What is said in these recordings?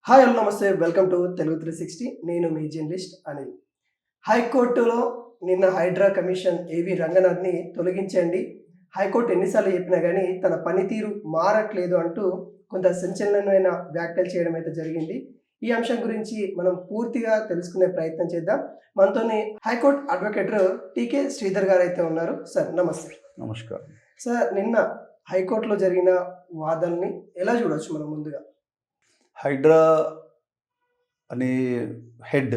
Hi hello నమస్తే welcome to Telugu 360. నేను మీ journalist Anil. హైకోర్టులో నిన్న హైడ్రా కమిషన్ ఏవి రంగనాథ్ని తొలగించండి, హైకోర్టు ఎన్నిసార్లు చెప్పినా కానీ తన పనితీరు మారట్లేదు అంటూ కొంత సంచలనమైన వ్యాఖ్యలు చేయడం అయితే జరిగింది. ఈ అంశం గురించి మనం పూర్తిగా తెలుసుకునే ప్రయత్నం చేద్దాం. మనతోని హైకోర్టు అడ్వకేట్ టీకే శ్రీధర్ గారు అయితే ఉన్నారు. సార్ నమస్తే. నమస్కారం సార్, నిన్న హైకోర్టులో జరిగిన వాదనని ఎలా చూడవచ్చు మనం? ముందుగా హైడ్రా అనే హెడ్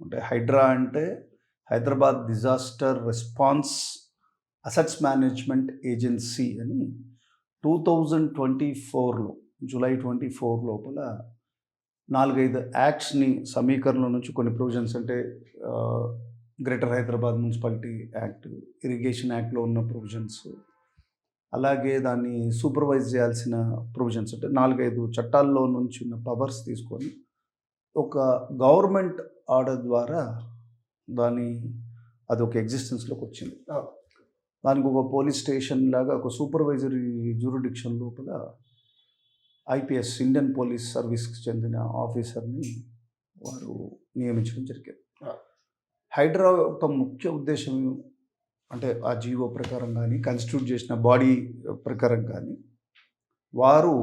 అంటే హైడ్రా అంటే Hyderabad disaster response assets management agency అని 2024లో జూలై 24 లోపల 4-5 యాక్ట్స్ని సమీకరణలో నుంచి కొన్ని ప్రొవిజన్స్ అంటే greater Hyderabad municipality act, irrigation యాక్ట్లో ఉన్న ప్రొవిజన్స్, అలాగే దాన్ని సూపర్వైజ్ చేయాల్సిన ప్రొవిజన్స్ అంటే 4-5 చట్టాల్లో నుంచి ఉన్న పవర్స్ తీసుకొని ఒక గవర్నమెంట్ ఆర్డర్ ద్వారా అది ఒక ఎగ్జిస్టెన్స్లోకి వచ్చింది. దానికి ఒక పోలీస్ స్టేషన్ లాగా ఒక సూపర్వైజరీ జ్యూరిడిక్షన్ లోపల ఐపీఎస్ ఇండియన్ పోలీస్ సర్వీస్కి చెందిన ఆఫీసర్ని వారు నియమించడం జరిగింది. హైడ్రా ఒక ముఖ్య ఉద్దేశం అంటే ఆ జీవో ప్రకారం కానీ కాన్స్టిట్యూట్ చేసిన బాడీ ప్రకారం కానీ వారు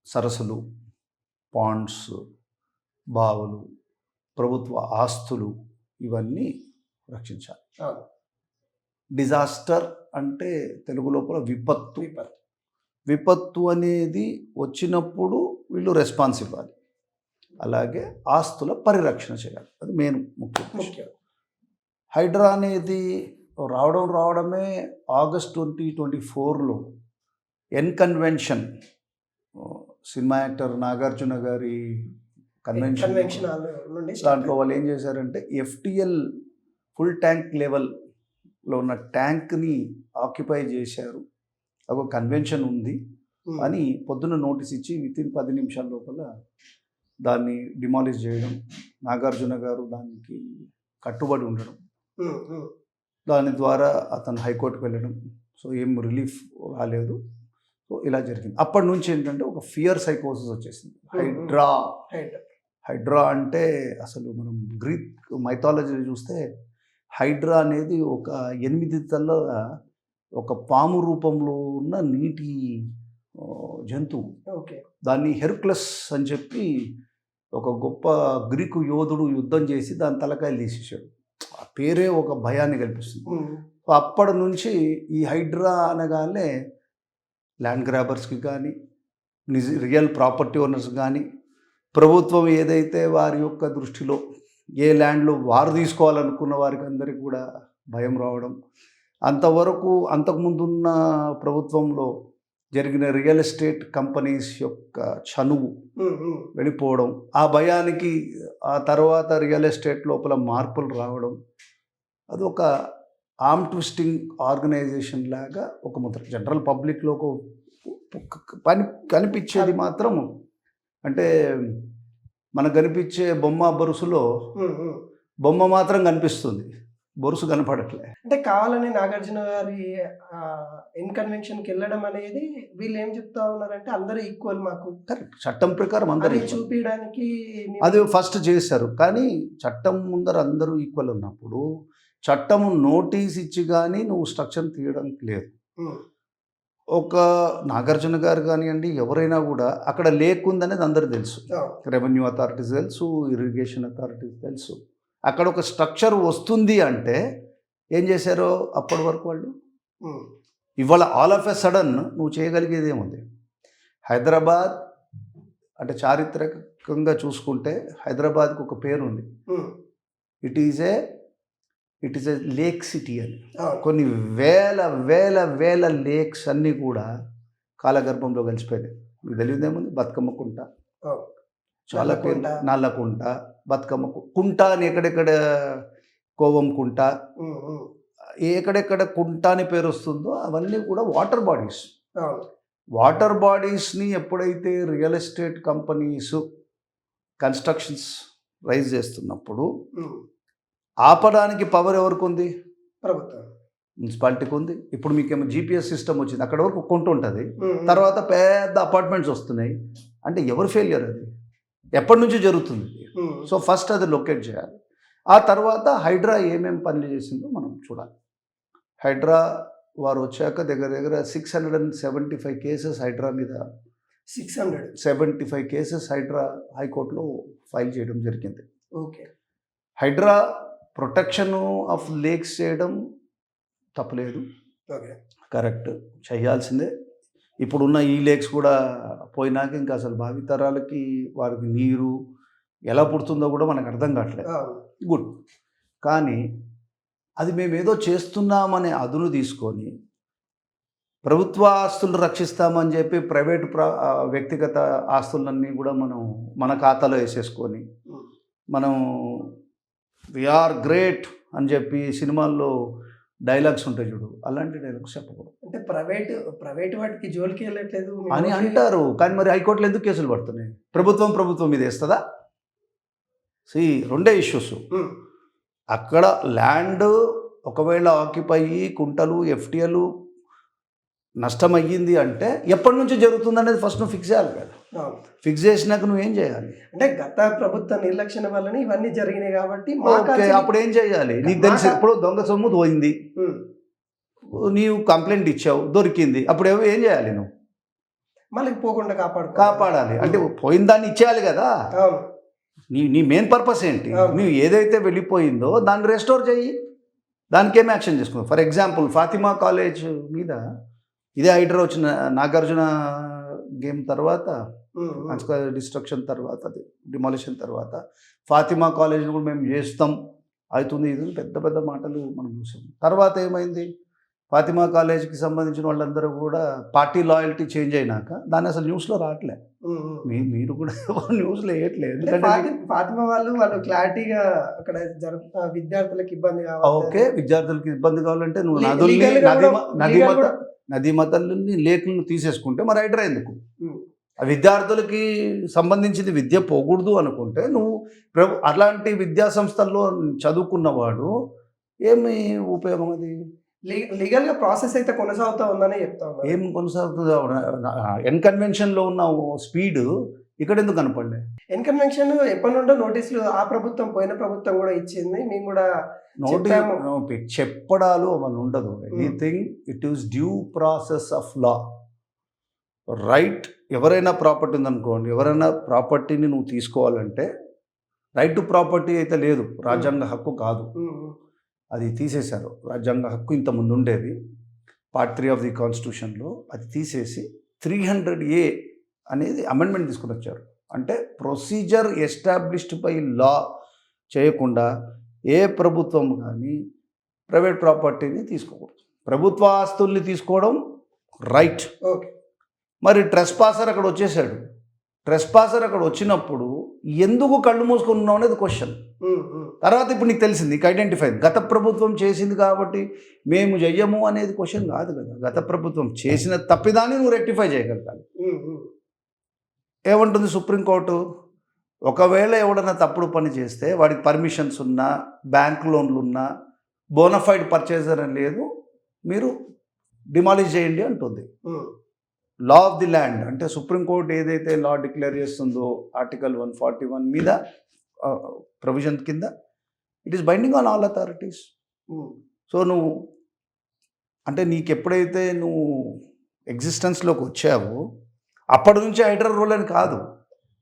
సరస్సులు, పాండ్స్, బావులు, ప్రభుత్వ ఆస్తులు ఇవన్నీ రక్షించాలి. డిజాస్టర్ అంటే తెలుగు లోపల విపత్తు అనేది వచ్చినప్పుడు వీళ్ళు రెస్పాన్స్ ఇవ్వాలి, అలాగే ఆస్తుల పరిరక్షణ చేయాలి. అది మెయిన్ ముఖ్యం. హైడ్రా అనేది రావడమే ఆగస్ట్ 2024లో N convention, cinema actor Nagarjuna గారి కన్వెన్షన్ దాంట్లో వాళ్ళు ఏం చేశారంటే ఎఫ్టిఎల్ ఫుల్ ట్యాంక్ లెవెల్లో ఉన్న ట్యాంక్ని ఆక్యుపై చేశారు, ఒక కన్వెన్షన్ ఉంది అని పొద్దున్న నోటీస్ ఇచ్చి వితిన్ 10 నిమిషాల లోపల దాన్ని డిమాలిష్ చేయడం, నాగార్జున గారు దానికి కట్టుబడి ఉండడం, దాని ద్వారా అతను హైకోర్టుకు వెళ్ళడం. సో ఏం రిలీఫ్ రాలేదు. సో ఇలా జరిగింది. అప్పటి నుంచి ఏంటంటే ఒక ఫియర్ సైకోసిస్ వచ్చేసింది. హైడ్రా అంటే అసలు మనం గ్రీక్ మైథాలజీ చూస్తే హైడ్రా అనేది ఒక 8 తల ఒక పాము రూపంలో ఉన్న నీటి జంతువు. దాన్ని హెర్క్యులస్ అని చెప్పి ఒక గొప్ప గ్రీకు యోధుడు యుద్ధం చేసి దాని తలకాయలు తీసేసాడు. ఆ పేరే ఒక భయాన్ని కల్పిస్తుంది. అప్పటి నుంచి ఈ హైడ్రా అనగానే ల్యాండ్ గ్రాబర్స్కి కానీ రియల్ ప్రాపర్టీ ఓనర్స్ కానీ ప్రభుత్వం ఏదైతే వారి యొక్క దృష్టిలో ఏ ల్యాండ్లో వారు తీసుకోవాలనుకున్న వారికి అందరికీ కూడా భయం రావడం, అంతకుముందున్న ప్రభుత్వంలో జరిగిన రియల్ ఎస్టేట్ కంపెనీస్ యొక్క చనువు వెళ్ళిపోవడం, ఆ భయానికి ఆ తర్వాత రియల్ ఎస్టేట్ లోపల మార్పులు రావడం, అది ఒక ఆర్మ్ ట్విస్టింగ్ ఆర్గనైజేషన్ లాగా ఒక ముద్ర జనరల్ పబ్లిక్లో కనిపించేది మాత్రం అంటే మనకు కనిపించే బొరుసులో బొమ్మ మాత్రం కనిపిస్తుంది, బొరుసు కనపడట్లే. అంటే కావాలని నాగార్జున గారి ఇన్కన్వెన్షన్కి వెళ్ళడం అనేది వీళ్ళు ఏం చెప్తా ఉన్నారంటే అందరూ ఈక్వల్, మాకు కరెక్ట్ చట్టం ప్రకారం అందరూ చూపించడానికి అది ఫస్ట్ చేశారు. కానీ చట్టం ముందర అందరూ ఈక్వల్ ఉన్నప్పుడు చట్టము నోటీస్ ఇచ్చి కానీ నువ్వు స్ట్రక్చర్ తీయడానికి లేదు. ఒక నాగార్జున గారు కానివ్వండి, ఎవరైనా కూడా అక్కడ లేకుందనేది అందరూ తెలుసు, రెవెన్యూ అథారిటీస్ తెలుసు, ఇరిగేషన్ అథారిటీస్ తెలుసు. అక్కడ ఒక స్ట్రక్చర్ వస్తుంది అంటే ఏం చేశారో అప్పటి వరకు వాళ్ళు. ఇవాళ ఆల్ ఆఫ్ ఎ సడన్ నువ్వు చేయగలిగేది ఏముంది? హైదరాబాద్ అంటే చారిత్రకంగా చూసుకుంటే హైదరాబాద్కి ఒక పేరు ఉంది, it is a lake city అని. కొన్ని వేల లేక్స్ అన్నీ కూడా కాలగర్భంలో కలిసిపోయినాయి. మీకు తెలియదేముంది? బతుకమ్మ కుంట, చాలా పేరు, నల్లకుంట, బతుకమ్మ కుంట అని ఎక్కడెక్కడ, కోవం కుంట, ఎక్కడెక్కడ కుంట అని పేరు వస్తుందో అవన్నీ కూడా వాటర్ బాడీస్ని ఎప్పుడైతే real estate companies constructions rise చేస్తున్నప్పుడు ఆపడానికి పవర్ ఎవరికి ఉంది? ప్రభుత్వం, మున్సిపాలిటీకి ఉంది. ఇప్పుడు మీకేమో జీపీఎస్ సిస్టమ్ వచ్చింది, అక్కడ వరకు కొంట ఉంటుంది, తర్వాత పెద్ద అపార్ట్మెంట్స్ వస్తున్నాయి, అంటే ఎవరు ఫెయిలియర్ అది? ఎప్పటి నుంచి జరుగుతుంది? సో ఫస్ట్ అది లొకేట్ చేయాలి. ఆ తర్వాత హైడ్రా ఏమేమి పనులు చేసిందో మనం చూడాలి. హైడ్రా వారు వచ్చాక దగ్గర దగ్గర 675 కేసెస్ హైడ్రా మీద 75 కేసెస్ హైడ్రా హైకోర్టులో ఫైల్ చేయడం జరిగింది. Okay. HYDRAA protection of lakes చేయడం తప్పలేదు, ఓకే, కరెక్ట్, చేయాల్సిందే. ఇప్పుడున్న ఈ లేక్స్ కూడా పోయినాక ఇంకా అసలు భావితరాలకి వారికి నీరు ఎలా పుడుతుందో కూడా మనకు అర్థం కావట్లేదు. గుడ్. కానీ అది మేమేదో చేస్తున్నామనే అదును తీసుకొని ప్రభుత్వ ఆస్తులు రక్షిస్తామని చెప్పి ప్రైవేట్ వ్యక్తిగత ఆస్తులన్నీ కూడా మనం మన ఖాతాలో వేసేసుకొని మనం వీఆర్ గ్రేట్ అని చెప్పి సినిమాల్లో డైలాగ్స్ ఉంటాయి చూడు, అలాంటి డైలాగ్స్ చెప్పకూడదు. అంటే ప్రైవేట్ వాటికి జోలికి వెళ్ళట్లేదు అని అంటారు, కానీ మరి హైకోర్టులో ఎందుకు కేసులు పడుతున్నాయి? ప్రభుత్వం మీద వేస్తుందా? రెండే ఇష్యూస్. అక్కడ ల్యాండ్ ఒకవేళ ఆక్యుపై కుంటలు ఎఫ్టీఎలు నష్టం అయ్యింది అంటే ఎప్పటి నుంచి జరుగుతుంది అనేది ఫస్ట్ నువ్వు ఫిక్స్ చేయాలి కదా. ఫిక్స్ చేసినాక నువ్వేం చేయాలి? అంటే గత ప్రభుత్వ నిర్లక్ష్యం వల్లనే ఇవన్నీ జరిగినాయి కాబట్టి అప్పుడు ఏం చేయాలి? నీకు తెలిసి ఇప్పుడు దొంగ సొమ్ము పోయింది, నీవు కంప్లైంట్ ఇచ్చావు, దొరికింది, అప్పుడు ఏం చేయాలి? నువ్వు మళ్ళీ పోకుండా కాపాడాలి. అంటే పోయిన దాన్ని ఇచ్చేయాలి కదా. నీ మెయిన్ పర్పస్ ఏంటి? నువ్వు ఏదైతే వెళ్ళిపోయిందో దాన్ని రెస్టోర్ చెయ్యి, దానికి ఏం యాక్షన్ చేసుకున్నావు. ఫర్ ఎగ్జాంపుల్ ఫాతిమా కాలేజ్ మీద ఇదే హైడ్రా వచ్చిన నాగార్జున గేమ్ తర్వాత, డిస్ట్రక్షన్ తర్వాత, డిమాలిషన్ తర్వాత ఫాతిమా కాలేజ్ని కూడా మేము చేస్తాం అవుతుంది, ఇది పెద్ద పెద్ద మాటలు మనం చూసాం. తర్వాత ఏమైంది? ఫాతిమా కాలేజ్కి సంబంధించిన వాళ్ళందరూ కూడా పార్టీ లాయల్టీ చేంజ్ అయినాక దాన్ని అసలు న్యూస్లో రావట్లే. మీరు కూడా న్యూస్లో వేయట్లేదు. ఎందుకంటే ఫాతిమా వాళ్ళు క్లారిటీగా అక్కడ విద్యార్థులకు ఇబ్బంది ఓకే, విద్యార్థులకు ఇబ్బంది కావాలంటే నువ్వు నదీ మతల్ని లేకులను తీసేసుకుంటే మరి హైడ్రా ఎందుకు? విద్యార్థులకి సంబంధించింది విద్య పోకూడదు అనుకుంటే నువ్వు అలాంటి విద్యా సంస్థల్లో చదువుకున్నవాడు ఏమి ఉపయోగం? అది లీగల్ గా ప్రాసెస్ అయితే కొనసాగుతా ఉందని చెప్తాం. ఏం కొనసాగుతుందో? ఎన్కన్వెన్షన్లో ఉన్న స్పీడ్ ఇక్కడ ఎందుకు కనపడలే? ఎన్కన్వెన్షన్ ఎప్పటి నుండో నోటీసులు ఆ ప్రభుత్వం పోయిన ప్రభుత్వం కూడా ఇచ్చింది, మేము కూడా చెప్పడాలు అవన్నీ ఉండదు. Anything it is due process of law. Right, ఎవరైనా ప్రాపర్టీ ఉందనుకోండి, ఎవరైనా ప్రాపర్టీని నువ్వు తీసుకోవాలంటే రైట్ టు ప్రాపర్టీ అయితే లేదు, రాజ్యాంగ హక్కు కాదు, అది తీసేశారు. రాజ్యాంగ హక్కు ఇంతకుముందు ఉండేది, పార్ట్ 3 ఆఫ్ ది కాన్స్టిట్యూషన్లో, అది తీసేసి 300A అనేది అమెండ్మెంట్ తీసుకుని వచ్చారు. అంటే ప్రొసీజర్ ఎస్టాబ్లిష్డ్ బై లా చేయకుండా ఏ ప్రభుత్వం కానీ ప్రైవేట్ ప్రాపర్టీని తీసుకోకూడదు. ప్రభుత్వ ఆస్తుల్ని తీసుకోవడం రైట్. ఓకే. మరి ట్రెస్పాసర్ అక్కడ వచ్చేసాడు. ట్రెస్పాసర్ అక్కడ వచ్చినప్పుడు ఎందుకు కళ్ళు మూసుకొని ఉన్నావు అనేది క్వశ్చన్. తర్వాత ఇప్పుడు నీకు తెలిసింది, నీకు ఐడెంటిఫై, గత ప్రభుత్వం చేసింది కాబట్టి మేము చెయ్యము అనేది క్వశ్చన్ కాదు కదా. గత ప్రభుత్వం చేసిన తప్పిదాన్ని నువ్వు రెక్టిఫై చేయగలగాలి. ఏమంటుంది సుప్రీంకోర్టు? ఒకవేళ ఎవడన్నా తప్పుడు పని చేస్తే వాడికి పర్మిషన్స్ ఉన్నా, బ్యాంక్ లోన్లు ఉన్నా, బోనఫైడ్ పర్చేజర్ అని లేదు, మీరు డిమాలిష్ చేయండి అంటుంది. లా ఆఫ్ ది ల్యాండ్ అంటే సుప్రీంకోర్టు ఏదైతే లా డిక్లేర్ చేస్తుందో ఆర్టికల్ 141 మీద ప్రొవిజన్ కింద it is binding on all authorities. So నువ్వు అంటే నీకు ఎప్పుడైతే నువ్వు ఎగ్జిస్టెన్స్లోకి వచ్చావో అప్పటి నుంచి హైడ్రా రూల్ అని కాదు.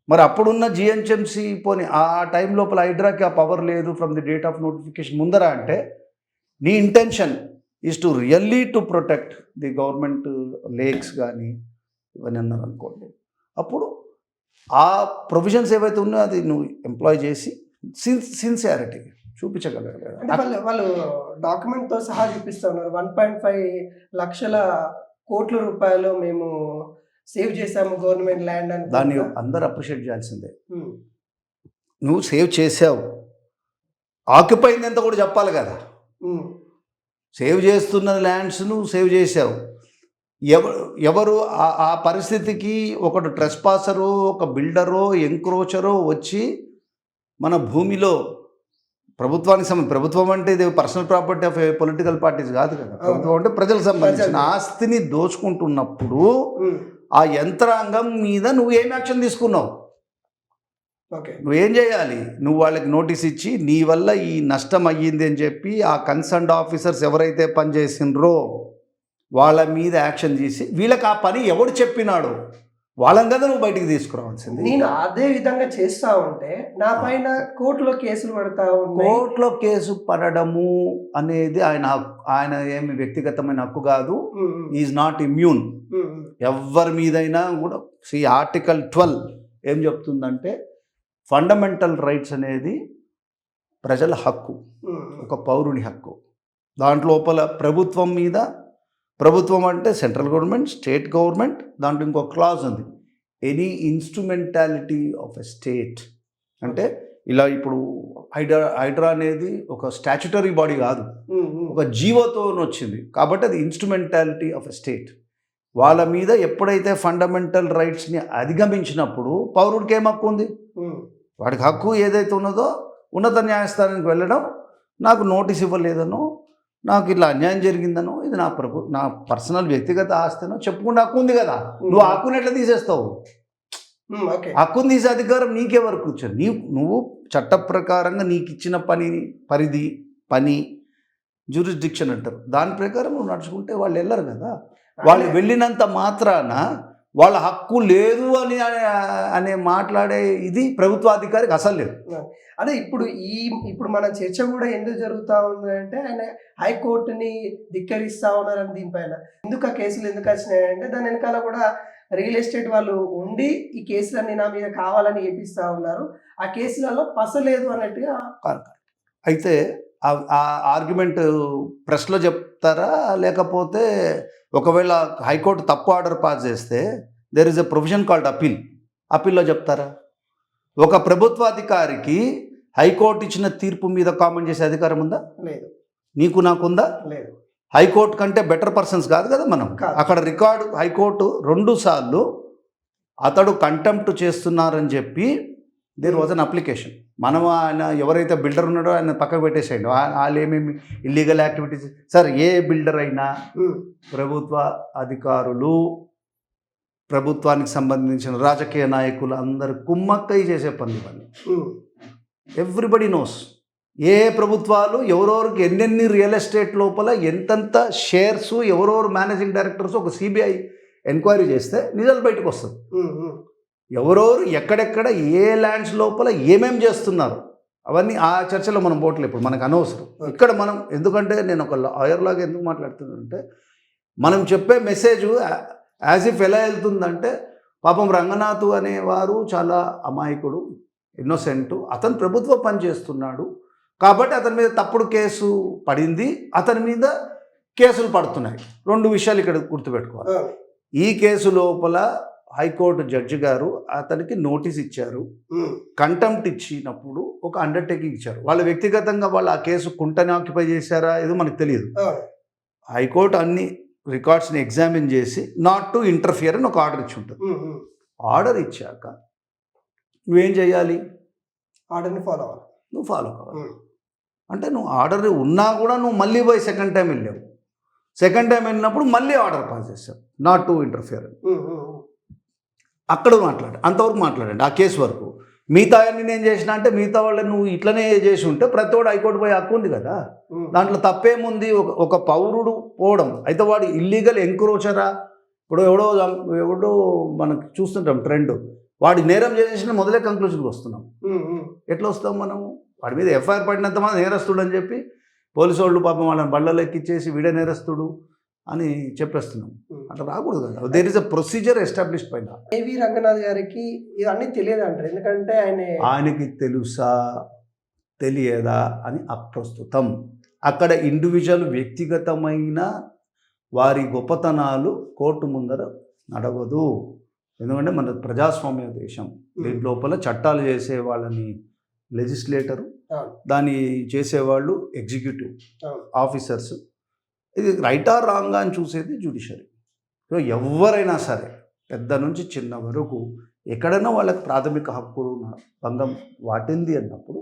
మరి అప్పుడున్న జిహెచ్ఎంసీ పోని ఆ టైం లోపల హైడ్రాకి ఆ పవర్ లేదు from the date of notification ముందర అంటే నీ intention is to really to protect the government lakes కానీ ఇవన్నీ అన్నారు అనుకోండి, అప్పుడు ఆ ప్రొవిజన్స్ ఏవైతే ఉన్నాయో అది నువ్వు ఎంప్లాయ్ చేసి సిన్సియారిటీ చూపించగలగాలి. వాళ్ళు డాక్యుమెంట్తో సహా చూపిస్తున్నారు. 1.5 లక్షల కోట్ల రూపాయలు మేము సేవ్ చేసాము గవర్నమెంట్ ల్యాండ్ అని. దాన్ని అందరూ అప్రిషియేట్ చేయాల్సిందే. నువ్వు సేవ్ చేసావు, ఆక్యుపై అయిందంతా కూడా చెప్పాలి కదా. సేవ్ చేస్తున్న ల్యాండ్స్ నువ్వు సేవ్ చేసావు. ఎవరు ఆ పరిస్థితికి ఒకటి ట్రెస్పాసరో, ఒక బిల్డరో, ఎంక్రోచరో వచ్చి మన భూమిలో ప్రభుత్వం అంటే ఇది personal property of political parties కాదు కదా. ప్రభుత్వం అంటే ప్రజలకు సంబంధించిన ఆస్తిని దోచుకుంటున్నప్పుడు ఆ యంత్రాంగం మీద నువ్వు ఏం యాక్షన్ తీసుకున్నావు? ఓకే. నువ్వేం చేయాలి? నువ్వు వాళ్ళకి నోటీస్ ఇచ్చి నీ వల్ల ఈ నష్టం అయ్యింది అని చెప్పి ఆ కన్సర్న్డ్ ఆఫీసర్స్ ఎవరైతే పనిచేసినరో వాళ్ళ మీద యాక్షన్ చేసి వీళ్ళకి ఆ పని ఎవడు చెప్పినాడు వాళ్ళని కదా నువ్వు బయటికి తీసుకురావాల్సింది. నేను అదే విధంగా చేస్తా ఉంటే నా పైన కోర్టులో కేసులు పడతా ఉన్నాయి. కోర్టులో కేసు పడడము అనేది ఆయన ఏమి వ్యక్తిగతమైన హక్కు కాదు. Is not immune. ఎవరి మీదైనా కూడా ఆర్టికల్ 12 ఏం చెప్తుందంటే ఫండమెంటల్ రైట్స్ అనేది ప్రజల హక్కు, ఒక పౌరుని హక్కు. దాంట్లోపల ప్రభుత్వం మీద, ప్రభుత్వం అంటే సెంట్రల్ గవర్నమెంట్, స్టేట్ గవర్నమెంట్, దాంట్లో ఇంకో క్లాజ్ ఉంది, any instrumentality of a state. అంటే ఇలా ఇప్పుడు హైడ్రా అనేది ఒక స్టాచ్యుటరీ బాడీ కాదు, ఒక జీవోతో వచ్చింది కాబట్టి అది ఇన్స్ట్రుమెంటాలిటీ ఆఫ్ ఎ స్టేట్. వాళ్ళ మీద ఎప్పుడైతే ఫండమెంటల్ రైట్స్ని అధిగమించినప్పుడు పౌరుడికి ఏం హక్కు ఉంది? వాడికి హక్కు ఏదైతే ఉన్నదో ఉన్నత న్యాయస్థానానికి వెళ్ళడం, నాకు నోటీస్ ఇవ్వలేదనో, నాకు ఇట్లా అన్యాయం జరిగిందనో, ఇది నా పర్సనల్ వ్యక్తిగత ఆస్తినో చెప్పుకుంటే హక్కు ఉంది కదా. నువ్వు హక్కుని ఎట్లా తీసేస్తావు? హక్కుని తీసే అధికారం నీకెవరు కూర్చొని? నువ్వు చట్ట ప్రకారంగా నీకు ఇచ్చిన పని జ్యూరిస్డిక్షన్ అంటారు, దాని ప్రకారం నువ్వు నడుచుకుంటే వాళ్ళు వెళ్ళరు కదా. వాళ్ళు వెళ్ళినంత మాత్రాన వాళ్ళ హక్కు లేదు అనే మాట్లాడే ఇది ప్రభుత్వాధికారికి అసలు లేదు. అదే ఇప్పుడు మన చర్చ కూడా ఎందుకు జరుగుతూ ఉంది అంటే ఆయన హైకోర్టుని ధిక్కరిస్తూ ఉన్నారని దీనిపైన. ఎందుకు ఆ కేసులు ఎందుకు వచ్చినాయంటే దాని వెనకాల కూడా రియల్ ఎస్టేట్ వాళ్ళు ఉండి ఈ కేసులన్నీ నా మీద కావాలని ఏపిస్తూ ఉన్నారు, ఆ కేసులలో పసలేదు అన్నట్టుగా. అయితే ఆ ఆర్గ్యుమెంట్ ప్రెస్లో చెప్తారా, లేకపోతే ఒకవేళ హైకోర్టు తప్పు ఆర్డర్ పాస్ చేస్తే there is a provision called అప్పీల్లో చెప్తారా? ఒక ప్రభుత్వాధికారికి హైకోర్టు ఇచ్చిన తీర్పు మీద కామెంట్ చేసే అధికారం ఉందా? లేదు. నీకు నాకుందా? లేదు. హైకోర్టు కంటే బెటర్ పర్సన్స్ కాదు కదా మనం. అక్కడ రికార్డు హైకోర్టు 2 సార్లు అతడు కంటెంప్ట్ చేస్తున్నారని చెప్పి దేర్ వాజ్ అన్ అప్లికేషన్. మనం ఆయన ఎవరైతే బిల్డర్ ఉన్నాడో ఆయన పక్కకు పెట్టేసేయండి, వాళ్ళు ఏమేమి ఇల్లీగల్ యాక్టివిటీస్. సార్, ఏ బిల్డర్ అయినా ప్రభుత్వ అధికారులు, ప్రభుత్వానికి సంబంధించిన రాజకీయ నాయకులు అందరు కుమ్మక్కై చేసే పనులు ఇవన్నీ. Everybody knows. ఏ ప్రభుత్వాలు ఎవరెవరికి ఎన్నెన్ని రియల్ ఎస్టేట్ లోపల ఎంతెంత షేర్స్, ఎవరెవరు మేనేజింగ్ డైరెక్టర్స్ ఒక సిబిఐ ఎంక్వైరీ చేస్తే నిజాలు బయటకు వస్తుంది. ఎవరెవరు ఎక్కడెక్కడ ఏ ల్యాండ్స్ లోపల ఏమేమి చేస్తున్నారు అవన్నీ ఆ చర్చలో మనం పోవట్లేదు, ఇప్పుడు మనకు అనవసరం. ఇక్కడ మనం ఎందుకంటే నేను ఒక లాయర్ లాగా ఎందుకు మాట్లాడుతున్నానంటే మనం చెప్పే మెసేజ్ యాజ్ ఇఫ్ ఎలా వెళ్తుందంటే పాపం రంగనాథ్ అనేవారు చాలా అమాయకుడు, ఇన్నోసెంటు, అతను ప్రభుత్వ పని చేస్తున్నాడు కాబట్టి అతని మీద తప్పుడు కేసు పడింది, అతని మీద కేసులు పడుతున్నాయి. 2 విషయాలు ఇక్కడ గుర్తుపెట్టుకోవాలి. ఈ కేసు లోపల హైకోర్టు జడ్జి గారు అతనికి నోటీస్ ఇచ్చారు, కంటెంప్ట్ ఇచ్చినప్పుడు ఒక అండర్టేకింగ్ ఇచ్చారు. వాళ్ళు వ్యక్తిగతంగా వాళ్ళు ఆ కేసు కుంటని ఆక్యుపై చేశారా ఏదో మనకు తెలియదు. హైకోర్టు అన్ని రికార్డ్స్ని ఎగ్జామిన్ చేసి నాట్ టు ఇంటర్ఫియర్ అని ఒక ఆర్డర్ ఇచ్చి ఉంటుంది. ఆర్డర్ ఇచ్చాక నువ్వేం చేయాలి? ఆర్డర్ని నువ్వు ఫాలో కావాలి. అంటే నువ్వు ఆర్డర్ ఉన్నా కూడా నువ్వు మళ్ళీ పోయి సెకండ్ టైం వెళ్ళావు. సెకండ్ టైం వెళ్ళినప్పుడు మళ్ళీ ఆర్డర్ పాస్ చేశావు, నాట్ టు ఇంటర్ఫియర్. అక్కడ అంతవరకు మాట్లాడండి ఆ కేసు వరకు. మిగతా అన్ని నేను చేసిన అంటే మిగతా వాళ్ళని నువ్వు ఇట్లనే చేసి ఉంటే ప్రతి వాడు హైకోర్టు పోయి హక్కు ఉంది కదా, దాంట్లో తప్పేముంది? ఒక పౌరుడు పోవడం అయితే వాడు ఇల్లీగల్ ఎంక్రోచరా? ఇప్పుడు ఎవడో మనకు చూస్తుంటాం ట్రెండ్, వాడు నేరం చేసిన మొదలే కంక్లూజన్కి వస్తున్నాం. ఎట్లా వస్తాం మనము? వాడి మీద ఎఫ్ఐఆర్ పడినంత మంది నేరస్తుడు అని చెప్పి పోలీసు వాళ్ళు పాపం వాళ్ళని బళ్ళలో ఎక్కిచ్చేసి వీడే నేరస్తుడు అని చెప్పేస్తున్నాం. అట్లా రాకూడదు కదా. There is a procedure established పైన. ఏవి రంగనాథ్ గారికి ఇవన్నీ తెలియదు అంటారు, ఎందుకంటే ఆయనకి తెలుసా తెలియదా అని అప్రస్తుతం. అక్కడ ఇండివిజువల్ వ్యక్తిగతమైన వారి గొప్పతనాలు కోర్టు ముందర నడవదు. ఎందుకంటే మన ప్రజాస్వామ్య దేశం, దీని లోపల చట్టాలు చేసే వాళ్ళని లెజిస్లేటరు, దాన్ని చేసేవాళ్ళు ఎగ్జిక్యూటివ్ ఆఫీసర్స్. ఇది రైట్ ఆర్ రాంగ్ అని చూసేది జ్యుడిషియరీ. ఎవరైనా సరే పెద్ద నుంచి చిన్న వరకు ఎక్కడైనా వాళ్ళకి ప్రాథమిక హక్కులు భంగం వాటింది అన్నప్పుడు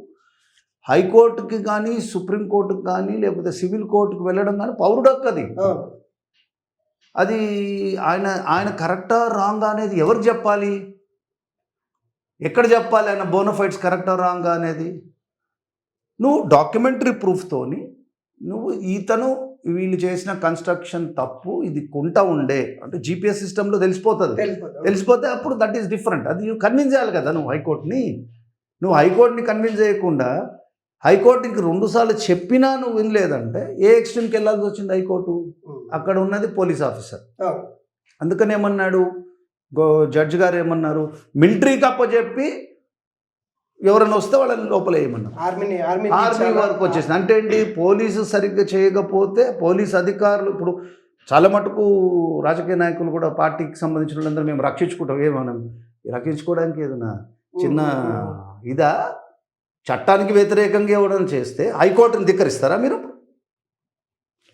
హైకోర్టుకి కానీ సుప్రీంకోర్టుకి కానీ లేకపోతే సివిల్ కోర్టుకు వెళ్ళడం కానీ పౌరుడు హక్కు అది. అది ఆయన ఆయన కరెక్టా రాంగా అనేది ఎవరు చెప్పాలి? ఎక్కడ చెప్పాలి ఆయన బోనఫైడ్స్ కరెక్టా రాంగా అనేది? నువ్వు డాక్యుమెంటరీ ప్రూఫ్తోని నువ్వు ఇతను వీళ్ళు చేసిన కన్స్ట్రక్షన్ తప్పు, ఇది కుంట ఉండే అంటే జీపీఎస్ సిస్టంలో తెలిసిపోతుంది. తెలిసిపోతే అప్పుడు దట్ ఈస్ డిఫరెంట్. అది కన్విన్స్ చేయాలి కదా నువ్వు హైకోర్టుని. నువ్వు హైకోర్టుని కన్విన్స్ చేయకుండా హైకోర్టుకి 2 సార్లు చెప్పినా నువ్వు వినలేదంటే ఏ ఎక్స్ట్రీమ్కి వెళ్ళాల్సి వచ్చింది హైకోర్టు? అక్కడ ఉన్నది పోలీస్ ఆఫీసర్. అందుకని ఏమన్నాడు జడ్జి గారు ఏమన్నారు, మిలిటరీకి అప్పచెప్పి ఎవరైనా వస్తే వాళ్ళని లోపల వేయమన్నారు. ఆర్మీ వరకు వచ్చేసింది. అంటే ఏంటి, పోలీసు సరిగ్గా చేయకపోతే పోలీస్ అధికారులు ఇప్పుడు చాలా మటుకు రాజకీయ నాయకులు కూడా పార్టీకి సంబంధించిన వాళ్ళందరూ మేము రక్షించుకుంటాం. ఏమనం రక్షించుకోవడానికి ఏదైనా చిన్న ఇదా? చట్టానికి వ్యతిరేకంగా ఎవరైనా చేస్తే హైకోర్టుని ధిక్కరిస్తారా మీరు?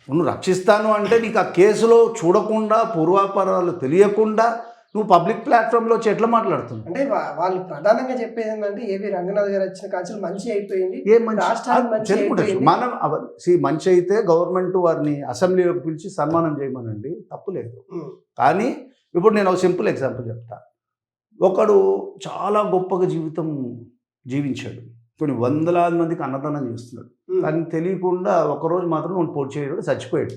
నువ్వు రక్షిస్తాను అంటే నీకు ఆ కేసులో చూడకుండా పూర్వాపరాలు తెలియకుండా నువ్వు పబ్లిక్ ప్లాట్ఫామ్లో వచ్చి ఎట్లా మాట్లాడుతున్నావు? అంటే వాళ్ళు ప్రధానంగా చెప్పేది ఏంటంటే ఏవి రంగనాథ్ గారు వచ్చిన కాంచెలు మంచి అయిపోయింది, ఏ మంచి మనం మంచి అయితే గవర్నమెంట్ వారిని అసెంబ్లీలోకి పిలిచి సన్మానం చేయమనండి, తప్పులేదు. కానీ ఇప్పుడు నేను ఒక సింపుల్ ఎగ్జాంపుల్ చెప్తా. ఒకడు చాలా గొప్పగా జీవితం జీవించాడు, కొన్ని వందలాది మందికి అన్నదానం చేస్తున్నాడు, కానీ తెలియకుండా ఒకరోజు మాత్రం నువ్వు పోటీ చేయడం చచ్చిపోయాడు.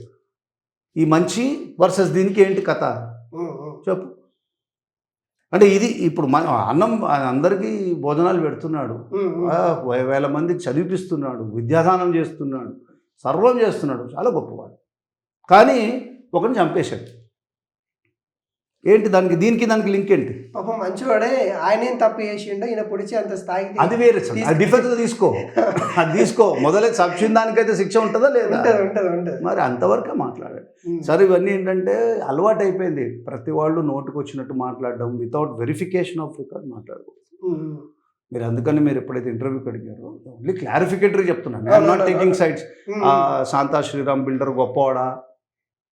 ఈ మంచి వర్సెస్ దీనికి ఏంటి కథ చెప్పు? అంటే ఇది ఇప్పుడు మన అన్నం అందరికీ భోజనాలు పెడుతున్నాడు, వేల మందికి చదివిపిస్తున్నాడు, విద్యాదానం చేస్తున్నాడు, సర్వం చేస్తున్నాడు, చాలా గొప్పవాడు. కానీ ఒకరిని చంపేశాడు. ఏంటి దానికి దానికి లింక్ ఏంటి? పాపం మంచివాడే, ఆయన ఏం తప్పు చేసిండో ఈయన పొడిచి అంత స్థాయికి. అది వేరే, అది డిఫెన్స్ తీసుకో, అది తీసుకో. మొదలై చచ్చిన దానికైతే శిక్ష ఉంటుందా లేదా? ఉంటుంది. మరి అంతవరకే మాట్లాడాడు. సరే, ఇవన్నీ ఏంటంటే అలవాటు అయిపోయింది. ప్రతి వాళ్ళు నోటుకు వచ్చినట్టు మాట్లాడడం, వితౌట్ వెరిఫికేషన్ ఆఫ్ రికార్డ్ మాట్లాడకూడదు. మీరు అందుకని మీరు ఎప్పుడైతే ఇంటర్వ్యూకి అడిగారో ఓన్లీ క్లారిఫికేటరీ చెప్తున్నాను. I'm not taking sides. Shanta Sriram builder గొప్పవాడా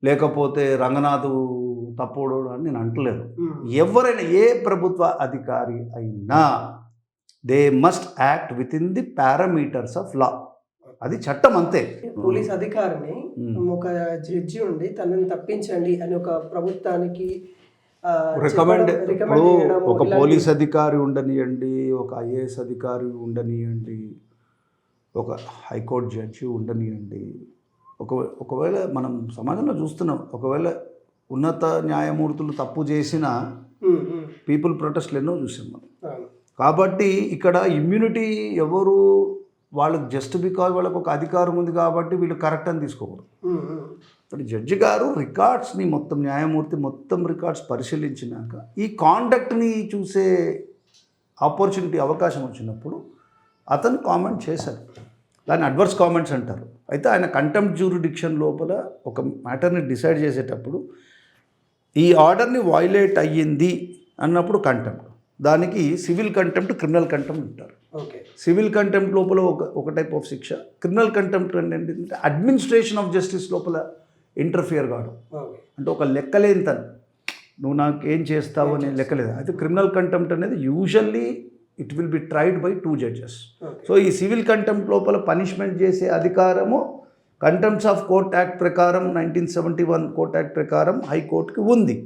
లేకపోతే రంగనాథ్ తప్పుడు అని నేను అంటలేదు. ఎవరైనా ఏ ప్రభుత్వ అధికారి అయినా they must act with in the parameters of law. అది చట్టం అంతే. పోలీస్ అధికారిని ఒక జడ్జి ఉండి తనని తప్పించండి అని ఒక ప్రభుత్వానికి రికమెండ్, ఒక పోలీస్ అధికారి ఉండనియండి, ఒక ఐఏఎస్ అధికారి ఉండనియండి, ఒక హైకోర్టు జడ్జి ఉండనియండి, ఒకవేళ మనం సమాజంలో చూస్తున్నాం, ఒకవేళ ఉన్నత న్యాయమూర్తులు తప్పు చేసిన పీపుల్ ప్రొటెస్ట్లు ఎన్నో చూసాం మనం. కాబట్టి ఇక్కడ ఇమ్యూనిటీ ఎవరు వాళ్ళకి జస్ట్ బికాజ్ వాళ్ళకు ఒక అధికారం ఉంది కాబట్టి వీళ్ళు కరెక్ట్ అని తీసుకోకూడదు. ఇప్పుడు జడ్జి గారు రికార్డ్స్ని మొత్తం న్యాయమూర్తి మొత్తం రికార్డ్స్ పరిశీలించినాక ఈ కాండక్ట్ని చూసే ఆపర్చునిటీ అవకాశం వచ్చినప్పుడు అతను కామెంట్ చేశారు. దాన్ని అడ్వర్స్ కామెంట్స్ అంటారు. అయితే ఆయన కంటెంప్ట్ జ్యూరిడిక్షన్ లోపల ఒక మ్యాటర్ని డిసైడ్ చేసేటప్పుడు ఈ ఆర్డర్ని వైలేట్ అయ్యింది అన్నప్పుడు కంటెంప్ట్, దానికి సివిల్ కంటెంప్ట్, క్రిమినల్ కంటెంప్ట్ అంటారు. సివిల్ కంటెంప్ట్ లోపల ఒక టైప్ ఆఫ్ శిక్ష, క్రిమినల్ కంటెంప్ట్ ఏంటంటే అడ్మినిస్ట్రేషన్ ఆఫ్ జస్టిస్ లోపల ఇంటర్ఫియర్ కావడం. అంటే ఒక లెక్కలేని తను, నువ్వు నాకు ఏం చేస్తావు అనే లెక్కలేదు. అయితే క్రిమినల్ కంటెంప్ట్ అనేది usually it will be tried by 2 judges. So ఈ సివిల్ కంటెంప్ట్ లోపల పనిష్మెంట్ చేసే అధికారము కంటెంప్ట్స్ ఆఫ్ కోర్ట్ యాక్ట్ ప్రకారం 1971 కోర్ట్ యాక్ట్ ప్రకారం హైకోర్టుకి ఉంది.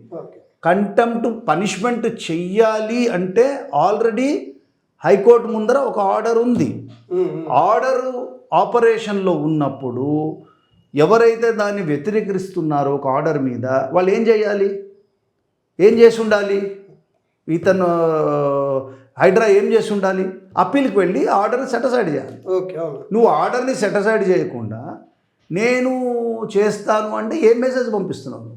కంటెంప్ట్ పనిష్మెంట్ చెయ్యాలి అంటే ఆల్రెడీ హైకోర్టు ముందర ఒక ఆర్డర్ ఉంది. ఆర్డర్ ఆపరేషన్లో ఉన్నప్పుడు ఎవరైతే దాన్ని వ్యతిరేకిస్తున్నారో ఒక ఆర్డర్ మీద వాళ్ళు ఏం చేయాలి, ఏం చేసి ఉండాలి? ఇతను హైడ్రా ఏం చేసి ఉండాలి? అప్పీల్కి వెళ్ళి ఆర్డర్ని సెటిసైడ్ చేయాలి. నువ్వు ఆర్డర్ని సెటిసైడ్ చేయకుండా నేను చేస్తాను అంటే ఏం మెసేజ్ పంపిస్తున్నావు?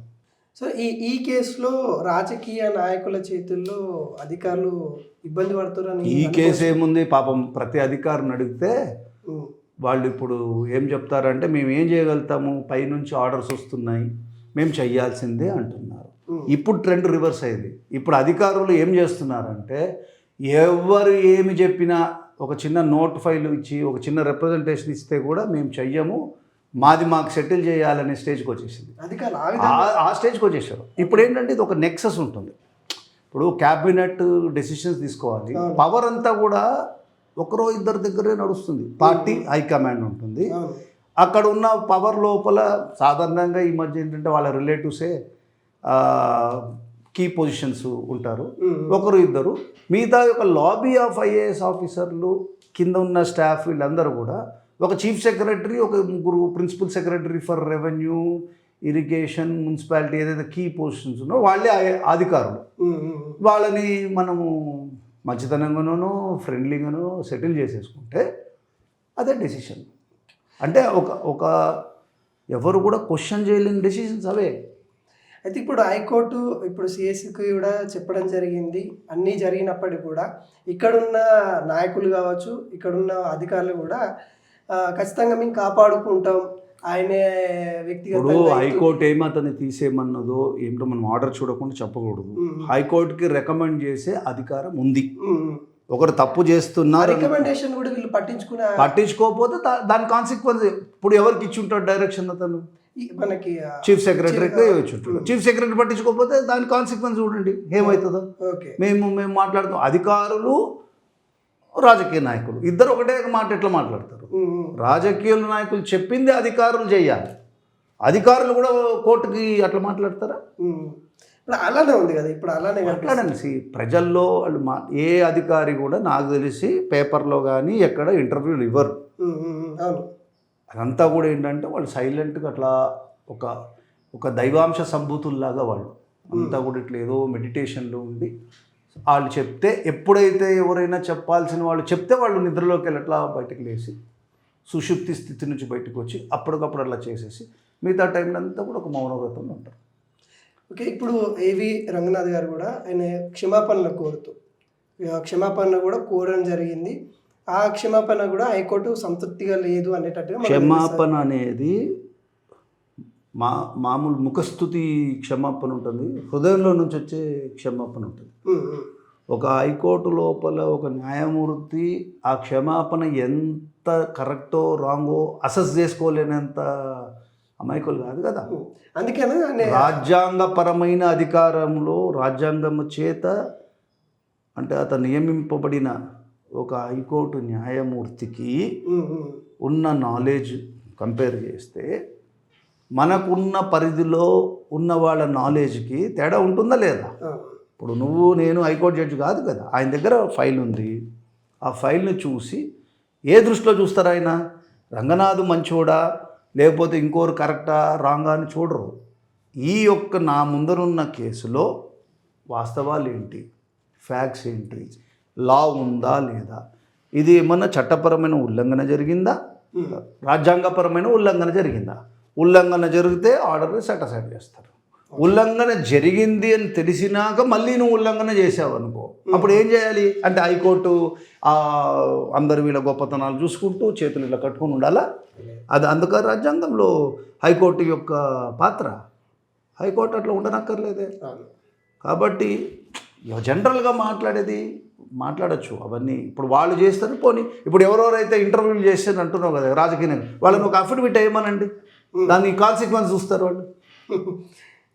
సో ఈ కేసులో రాజకీయ నాయకుల చేతుల్లో అధికారులు ఇబ్బంది పడుతున్నారని. ఈ కేసు ఏముంది, పాపం ప్రతి అధికారిని అడిగితే వాళ్ళు ఇప్పుడు ఏం చెప్తారంటే మేము ఏం చేయగలుగుతాము, పైనుంచి ఆర్డర్స్ వస్తున్నాయి, మేము చెయ్యాల్సిందే అంటున్నారు. ఇప్పుడు ట్రెండ్ రివర్స్ అయింది. ఇప్పుడు అధికారులు ఏం చేస్తున్నారంటే ఎవరు ఏమి చెప్పినా ఒక చిన్న నోట్ ఫైల్ ఇచ్చి ఒక చిన్న రిప్రజెంటేషన్ ఇస్తే కూడా మేము చెయ్యము, మాది మాకు సెటిల్ చేయాలనే స్టేజ్కి వచ్చేసింది. ఆ స్టేజ్కి వచ్చేసారు. ఇప్పుడు ఏంటంటే ఇది ఒక నెక్సస్ ఉంటుంది. ఇప్పుడు క్యాబినెట్ డెసిషన్స్ తీసుకోవాలి, పవర్ అంతా కూడా ఒకరో ఇద్దరు దగ్గరే నడుస్తుంది. పార్టీ హైకమాండ్ ఉంటుంది, అక్కడ ఉన్న పవర్ లోపల సాధారణంగా ఈ మధ్య ఏంటంటే వాళ్ళ రిలేటివ్సే కీ పొజిషన్స్ ఉంటారు, ఒకరు ఇద్దరు. మిగతా ఒక లాబీ ఆఫ్ ఐఏఎస్ ఆఫీసర్లు, కింద ఉన్న స్టాఫ్ వీళ్ళందరూ కూడా ఒక చీఫ్ సెక్రటరీ, ఒక ముగ్గురు principal secretary for revenue, irrigation, municipality ఏదైతే కీ పొజిషన్స్ ఉన్నాయో వాళ్ళే అధికారులు. వాళ్ళని మనము మంచితనంగానో ఫ్రెండ్లీగానో సెటిల్ చేసేసుకుంటే అదే డెసిషన్. అంటే ఒక ఎవరు కూడా క్వశ్చన్ చేయలేని డెసిషన్స్ అవే. అయితే ఇప్పుడు హైకోర్టు ఇప్పుడు సిఎస్కి కూడా చెప్పడం జరిగింది. అన్నీ జరిగినప్పటికీ కూడా ఇక్కడున్న నాయకులు కావచ్చు, ఇక్కడున్న అధికారులు కూడా ఖచ్చితంగా మేము కాపాడుకుంటాం, ఆయనే ఇప్పుడు హైకోర్టు ఏమతన్ని తీసేయమన్నదో ఏమిటో మనం ఆర్డర్ చూడకుండా చెప్పకూడదు. హైకోర్టుకి రికమెండ్ చేసే అధికారం ఉంది. ఒకరు తప్పు చేస్తున్నారు, రికమెండేషన్ కూడా వీళ్ళు పట్టించుకోకపోతే దాని కాన్సిక్వెన్స్ ఇప్పుడు ఎవరికి ఇచ్చి ఉంటాడు డైరెక్షన్? అతను మనకి చీఫ్ సెక్రటరీకి ఇచ్చి ఉంటాడు. చీఫ్ సెక్రటరీ పట్టించుకోకపోతే దాని కాన్సిక్వెన్స్ చూడండి ఏమవుతుందో. మేము మాట్లాడుతాం, అధికారులు రాజకీయ నాయకులు ఇద్దరు ఒకటే మాట ఎట్లా మాట్లాడతారు? రాజకీయ నాయకులు చెప్పింది అధికారులు చేయాలి, అధికారులు కూడా కోర్టుకి అట్లా మాట్లాడతారా? అలానే ఉంది కదా, ఇప్పుడు అలానే మాట్లాడండి. ప్రజల్లో వాళ్ళు ఏ అధికారి కూడా నాకు తెలిసి పేపర్లో కానీ ఎక్కడ ఇంటర్వ్యూలు ఇవ్వరు. అదంతా కూడా ఏంటంటే వాళ్ళు సైలెంట్గా అట్లా ఒక దైవాంశ సంభూతుల్లాగా వాళ్ళు అంతా కూడా ఇట్లా ఏదో మెడిటేషన్లో ఉండి వాళ్ళు చెప్తే, ఎప్పుడైతే ఎవరైనా చెప్పాల్సిన వాళ్ళు చెప్తే వాళ్ళు నిద్రలోకి వెళ్ళట్లా బయటకు లేచి సుషుప్తి స్థితి నుంచి బయటకు వచ్చి అప్పటికప్పుడు అట్లా చేసేసి మిగతా టైంలో అంతా కూడా ఒక మౌనవ్రతంలో ఉంటారు. ఓకే, ఇప్పుడు ఏవి రంగనాథ్ గారు కూడా ఆయన క్షమాపణలు కోరుతూ క్షమాపణ కూడా కోరడం జరిగింది. ఆ క్షమాపణ కూడా హైకోర్టు సంతృప్తిగా లేదు అనేటట్టుగా. క్షమాపణ అనేది మామూలు ముఖస్థుతి క్షమాపణ ఉంటుంది, హృదయంలో నుంచి వచ్చే క్షమాపణ ఉంటుంది. ఒక హైకోర్టు లోపల ఒక న్యాయమూర్తి ఆ క్షమాపణ ఎంత కరెక్టో రాంగో అసెస్ చేసుకోలేనంత అమాయకులు కాదు కదా. అందుకని రాజ్యాంగపరమైన అధికారంలో రాజ్యాంగం చేత అంటే అతను నియమింపబడిన ఒక హైకోర్టు న్యాయమూర్తికి ఉన్న నాలెడ్జ్ కంపేర్ చేస్తే మనకున్న పరిధిలో ఉన్న వాళ్ళ నాలెడ్జ్కి తేడా ఉంటుందా లేదా? ఇప్పుడు నేను హైకోర్టు జడ్జి కాదు కదా, ఆయన దగ్గర ఫైల్ ఉంది. ఆ ఫైల్ని చూసి ఏ దృష్టిలో చూస్తారు? ఆయన రంగనాథ్ మంచోడా లేకపోతే ఇంకోరు కరెక్టా రాంగా అని చూడరు. ఈ యొక్క నా ముందరున్న కేసులో వాస్తవాలు ఏంటి, ఫ్యాక్ట్స్ ఏంటి, లా ఉందా లేదా, ఇది ఏమన్నా చట్టపరమైన ఉల్లంఘన జరిగిందా, రాజ్యాంగపరమైన ఉల్లంఘన జరిగిందా? ఉల్లంఘన జరిగితే ఆర్డర్ని సెటిస్ఫై చేస్తారు. ఉల్లంఘన జరిగింది అని తెలిసినాక మళ్ళీ నువ్వు ఉల్లంఘన చేసావు అనుకో, అప్పుడు ఏం చేయాలి అంటే హైకోర్టు అందరు వీళ్ళ గొప్పతనాలు చూసుకుంటూ చేతులు ఇలా కట్టుకుని ఉండాలా? అది అందుక రాజ్యాంగంలో హైకోర్టు యొక్క పాత్ర. హైకోర్టు అట్లా ఉండనక్కర్లేదే. కాబట్టి జనరల్గా మాట్లాడచ్చు అవన్నీ. ఇప్పుడు వాళ్ళు చేస్తారు, పోనీ ఇప్పుడు ఎవరెవరైతే ఇంటర్వ్యూలు చేస్తారు అంటున్నావు కదా రాజకీయ, వాళ్ళని ఒక అఫిడవిట్ వేయమనండి, దాన్ని కాన్సిక్వెన్స్ చూస్తారు వాళ్ళు.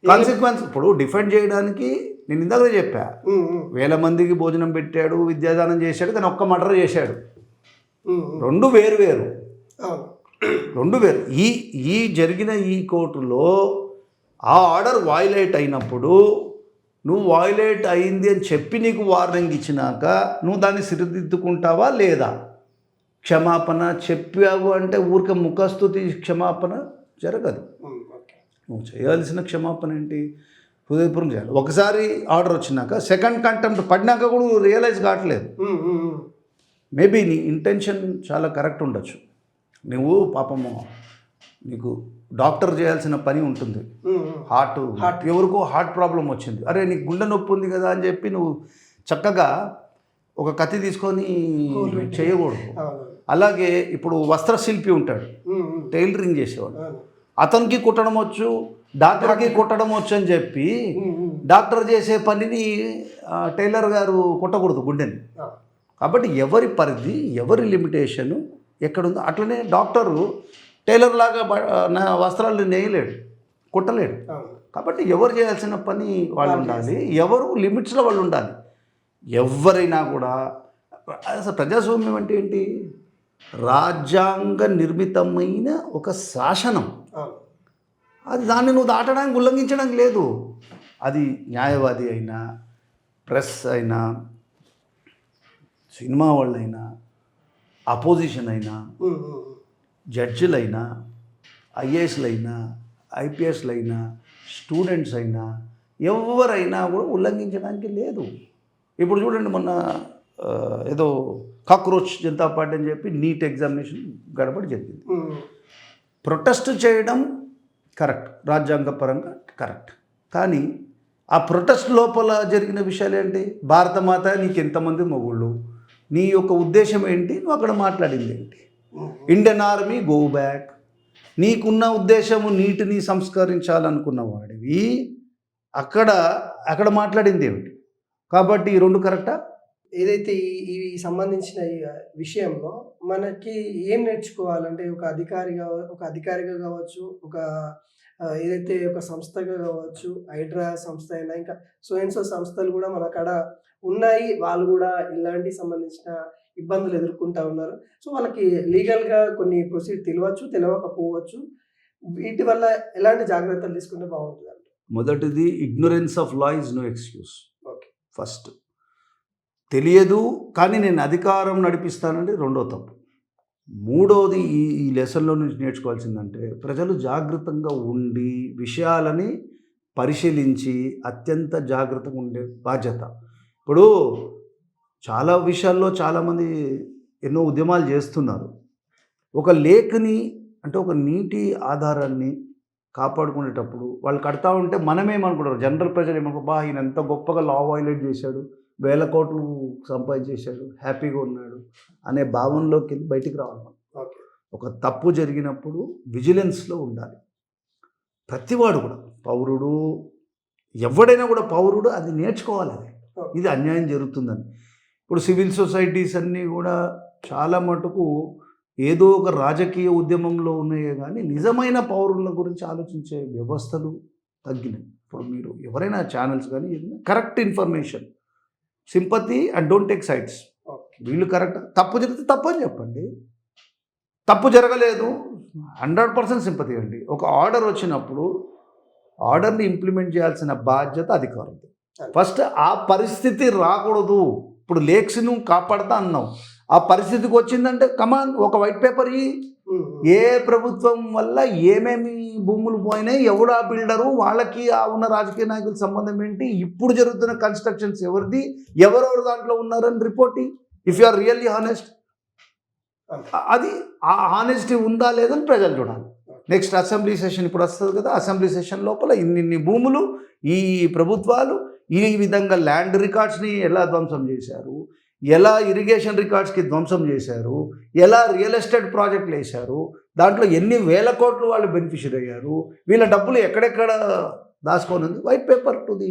కాన్సిక్వెన్స్ ఇప్పుడు డిఫెండ్ చేయడానికి నేను ఇందాక చెప్పా, 1000 మందికి భోజనం పెట్టాడు, విద్యాదానం చేశాడు, కానీ ఒక్క మర్డర్ చేశాడు. రెండు వేరు. ఈ జరిగిన ఈ కోర్టులో ఆ ఆర్డర్ వయలేట్ అయినప్పుడు నువ్వు వయలేట్ అయింది అని చెప్పి నీకు వార్నింగ్ ఇచ్చినాక నువ్వు దాన్ని సరిదిద్దుకుంటావా లేదా? క్షమాపణ చెప్పావు అంటే ఊరికే ముఖస్తుతి క్షమాపణ జరగదు. నువ్వు చేయాల్సిన క్షమాపణ ఏంటి? హృదయపూర్వకం చేయాలి. ఒకసారి ఆర్డర్ వచ్చినాక సెకండ్ కంటెంప్ట్ పడినాక కూడా నువ్వు రియలైజ్ కావట్లేదు. మేబీ నీ ఇంటెన్షన్ చాలా కరెక్ట్ ఉండొచ్చు. నువ్వు పాపము నీకు డాక్టర్ చేయాల్సిన పని ఉంటుంది, హార్ట్ ఎవరికో హార్ట్ ప్రాబ్లం వచ్చింది, అరే నీకు గుండె నొప్పి ఉంది కదా అని చెప్పి నువ్వు చక్కగా ఒక కత్తి తీసుకొని చేయకూడదు. అలాగే ఇప్పుడు వస్త్రశిల్పి ఉంటాడు, టైలరింగ్ చేసేవాడు, అతనికి కుట్టడం వచ్చు, డాక్టర్కి కుట్టడం వచ్చు అని చెప్పి డాక్టర్ చేసే పనిని టైలర్ గారు కుట్టకూడదు గుండెని. కాబట్టి ఎవరి పరిధి, ఎవరి లిమిటేషను ఎక్కడుందో అట్లనే డాక్టరు టైలర్ లాగా వస్త్రాలు నేయలేడు, కుట్టలేడు. కాబట్టి ఎవరు చేయాల్సిన పని వాళ్ళు ఉండాలి, ఎవరు లిమిట్స్లో వాళ్ళు ఉండాలి. ఎవరైనా కూడా అసలు ప్రజాస్వామ్యం అంటే ఏంటి? రాజ్యాంగ నిర్మితమైన ఒక శాసనం, అది దాన్ని నువ్వు దాటడానికి ఉల్లంఘించడానికి లేదు. అది న్యాయవాది అయినా, ప్రెస్ అయినా, సినిమా వాళ్ళైనా, అపోజిషన్ అయినా, జడ్జిలైనా, ఐఏఎస్లైనా, ఐపీఎస్లైనా, స్టూడెంట్స్ అయినా, ఎవరైనా కూడా ఉల్లంఘించడానికి లేదు. ఇప్పుడు చూడండి, మొన్న ఏదో కాక్రోచ్ జనతా పార్టీ అని చెప్పి నీట్ ఎగ్జామినేషన్ గడబడి జరిగింది. ప్రొటెస్ట్ చేయడం కరెక్ట్, రాజ్యాంగపరంగా కరెక్ట్. కానీ ఆ ప్రొటెస్ట్ లోపల జరిగిన విషయాలు ఏంటి? భారతమాత నీకు ఎంతమంది మొగుళ్ళు, నీ యొక్క ఉద్దేశం ఏంటి, నువ్వు అక్కడ మాట్లాడింది ఏంటి? Indian army go back. నీకున్న ఉద్దేశము నీటిని సంస్కరించాలనుకున్న వాడివి అక్కడ మాట్లాడింది ఏమిటి? కాబట్టి ఈ రెండు కరెక్టా? ఏదైతే ఈ సంబంధించిన ఈ విషయంలో మనకి ఏం నేర్చుకోవాలంటే, ఒక అధికారిగా కావచ్చు, ఒక ఏదైతే ఒక సంస్థగా కావచ్చు, హైడ్రా సంస్థ అయినా ఇంకా సో సంస్థలు కూడా మన కాడ ఉన్నాయి. వాళ్ళు కూడా ఇలాంటి సంబంధించిన ఇబ్బందులు ఎదుర్కొంటా ఉన్నారు. సో వాళ్ళకి లీగల్గా కొన్ని ప్రొసీడ్ తెలియకపోవచ్చు. వీటి వల్ల ఎలాంటి జాగ్రత్తలు తీసుకుంటే బాగుంటుంది అంటే? మొదటిది, ignorance of law is no excuse. Okay. First తెలియదు కానీ నేను అధికారం నడిపిస్తానంటే రెండో తప్పు. మూడోది, ఈ లెసన్లో నుంచి నేర్చుకోవాల్సిందంటే, ప్రజలు జాగ్రత్తగా ఉండి విషయాలని పరిశీలించి అత్యంత జాగ్రత్తగా ఉండే బాధ్యత. ఇప్పుడు చాలా విషయాల్లో చాలామంది ఎన్నో ఉద్యమాలు చేస్తున్నారు. ఒక లేక్ని అంటే ఒక నీటి ఆధారాన్ని కాపాడుకునేటప్పుడు వాళ్ళు కడతా ఉంటే మనమేమనుకుంటారు, జనరల్ ప్రజలు ఏమనుకుంటారు, బా ఈయన ఎంత గొప్పగా లా వైలేట్ చేశాడు, 1000 కోట్లు సంపాదించేశాడు, హ్యాపీగా ఉన్నాడు అనే భావనలోకి వెళ్ళి బయటికి రావాలి. ఓకే. ఒక తప్పు జరిగినప్పుడు విజిలెన్స్లో ఉండాలి. ప్రతివాడు కూడా, పౌరుడు ఎవడైనా కూడా పౌరుడు అది నేర్చుకోవాలి. అది ఇది అన్యాయం జరుగుతుందని. ఇప్పుడు సివిల్ సొసైటీస్ అన్నీ కూడా చాలా మటుకు ఏదో ఒక రాజకీయ ఉద్యమంలో ఉన్నాయే కానీ నిజమైన పౌరుల గురించి ఆలోచించే వ్యవస్థలు తగ్గినాయి. ఇప్పుడు మీరు ఎవరైనా ఛానల్స్ కానీ correct information, sympathy and don't take sides. వీళ్ళు కరెక్ట్, తప్పు జరిగితే తప్పు అని చెప్పండి. తప్పు జరగలేదు 100% సింపతి అండి. ఒక ఆర్డర్ వచ్చినప్పుడు ఆర్డర్ని ఇంప్లిమెంట్ చేయాల్సిన బాధ్యత అధికారులు. ఫస్ట్ ఆ పరిస్థితి రాకూడదు. ఇప్పుడు లేక్స్ను కాపాడుతా అన్నావు, ఆ పరిస్థితికి వచ్చిందంటే కమాన్ ఒక వైట్ పేపర్ ఏ ప్రభుత్వం వల్ల ఏమేమి భూములు పోయినాయి, ఎవడు ఆ బిల్డరు, వాళ్ళకి ఆ ఉన్న రాజకీయ నాయకుల సంబంధం ఏంటి, ఇప్పుడు జరుగుతున్న కన్స్ట్రక్షన్స్ ఎవరిది, ఎవరెవరు దాంట్లో ఉన్నారని reporting. If you are really honest, అది ఆ హానెస్టీ ఉందా లేదని ప్రజలు చూడాలి. నెక్స్ట్ అసెంబ్లీ సెషన్ ఇప్పుడు వస్తుంది కదా, అసెంబ్లీ సెషన్ లోపల ఇన్ని భూములు ఈ ప్రభుత్వాలు ఈ విధంగా ల్యాండ్ రికార్డ్స్ని ఎలా ధ్వంసం చేశారు, ఎలా ఇరిగేషన్ రికార్డ్స్కి ధ్వంసం చేశారు, ఎలా రియల్ ఎస్టేట్ ప్రాజెక్టులు వేశారు, దాంట్లో ఎన్ని వేల కోట్లు వాళ్ళు బెనిఫిషియరీ అయ్యారు, వీళ్ళ డబ్బులు ఎక్కడెక్కడ దాచుకొని ఉంది, white paper to the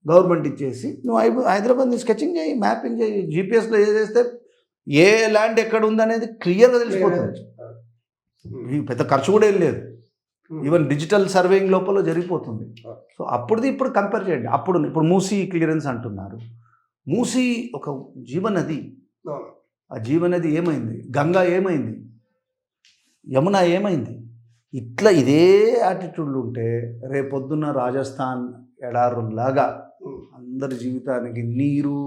government ఇచ్చేసి నువ్వు హైదరాబాద్ని స్కెచింగ్ చేయి, మ్యాపింగ్ చేయి, జీపీఎస్లో చేస్తే ఏ ల్యాండ్ ఎక్కడ ఉందనేది క్లియర్గా తెలిసిపోతుంది. పెద్ద ఖర్చు కూడా ఏం లేదు, ఈవెన్ డిజిటల్ సర్వేయింగ్ లోపల జరిగిపోతుంది. సో అప్పుడుది ఇప్పుడు కంపేర్ చేయండి. ఇప్పుడు మూసీ క్లియరెన్స్ అంటున్నారు. మూసీ ఒక జీవనది, ఆ జీవనది ఏమైంది, గంగా ఏమైంది, యమున ఏమైంది? ఇట్లా ఇదే యాటిట్యూడ్లు ఉంటే రేపొద్దున్న రాజస్థాన్ ఎడారుల్లాగా అందరి జీవితానికి నీరు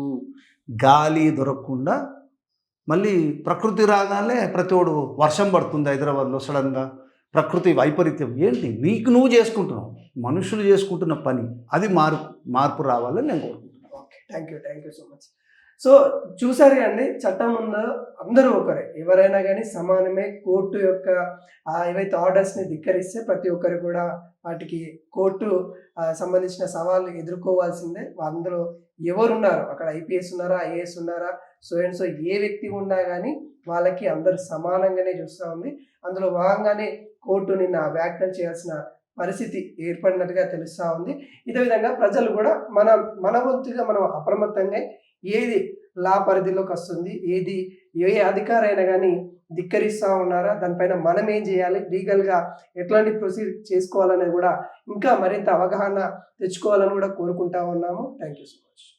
గాలి దొరకకుండా మళ్ళీ ప్రకృతి రాగానే ప్రతి ఒడు వర్షం పడుతుంది హైదరాబాద్లో సడన్గా, ప్రకృతి వైపరీత్యం ఏంటి? నువ్వు చేసుకుంటున్నావు, మనుషులు చేసుకుంటున్న పని, అది మార్పు రావాలని నేను కోరుకుంటున్నాను. Okay, thank you so much. So చూసారు అండి, చట్టం ముందు అందరూ ఒకరే, ఎవరైనా కానీ సమానమే. కోర్టు యొక్క ఏవైతే ఆర్డర్స్ని ధిక్కరిస్తే ప్రతి ఒక్కరు కూడా వాటికి కోర్టు సంబంధించిన సవాళ్ళు ఎదుర్కోవాల్సిందే. అందులో ఎవరున్నారు, అక్కడ ఐపీఎస్ ఉన్నారా, ఐఏఎస్ ఉన్నారా, సో ఏ వ్యక్తి ఉన్నా కానీ వాళ్ళకి అందరూ సమానంగానే చూస్తూ ఉంది. అందులో భాగంగానే కోర్టు నిన్న వ్యాఖ్యలు చేయాల్సిన పరిస్థితి ఏర్పడినట్టుగా తెలుస్తూ ఉంది. ఇదే విధంగా ప్రజలు కూడా మన వంతుగా మనం అప్రమత్తంగా ఏది లా పరిధిలోకి వస్తుంది, ఏ అధికారైనా కానీ ధిక్కరిస్తూ ఉన్నారా, దానిపైన మనం ఏం చేయాలి, లీగల్గా ఎట్లాంటి ప్రొసీడ్ చేసుకోవాలనేది కూడా ఇంకా మరింత అవగాహన తెచ్చుకోవాలని కూడా కోరుకుంటా ఉన్నాము. Thank you so much.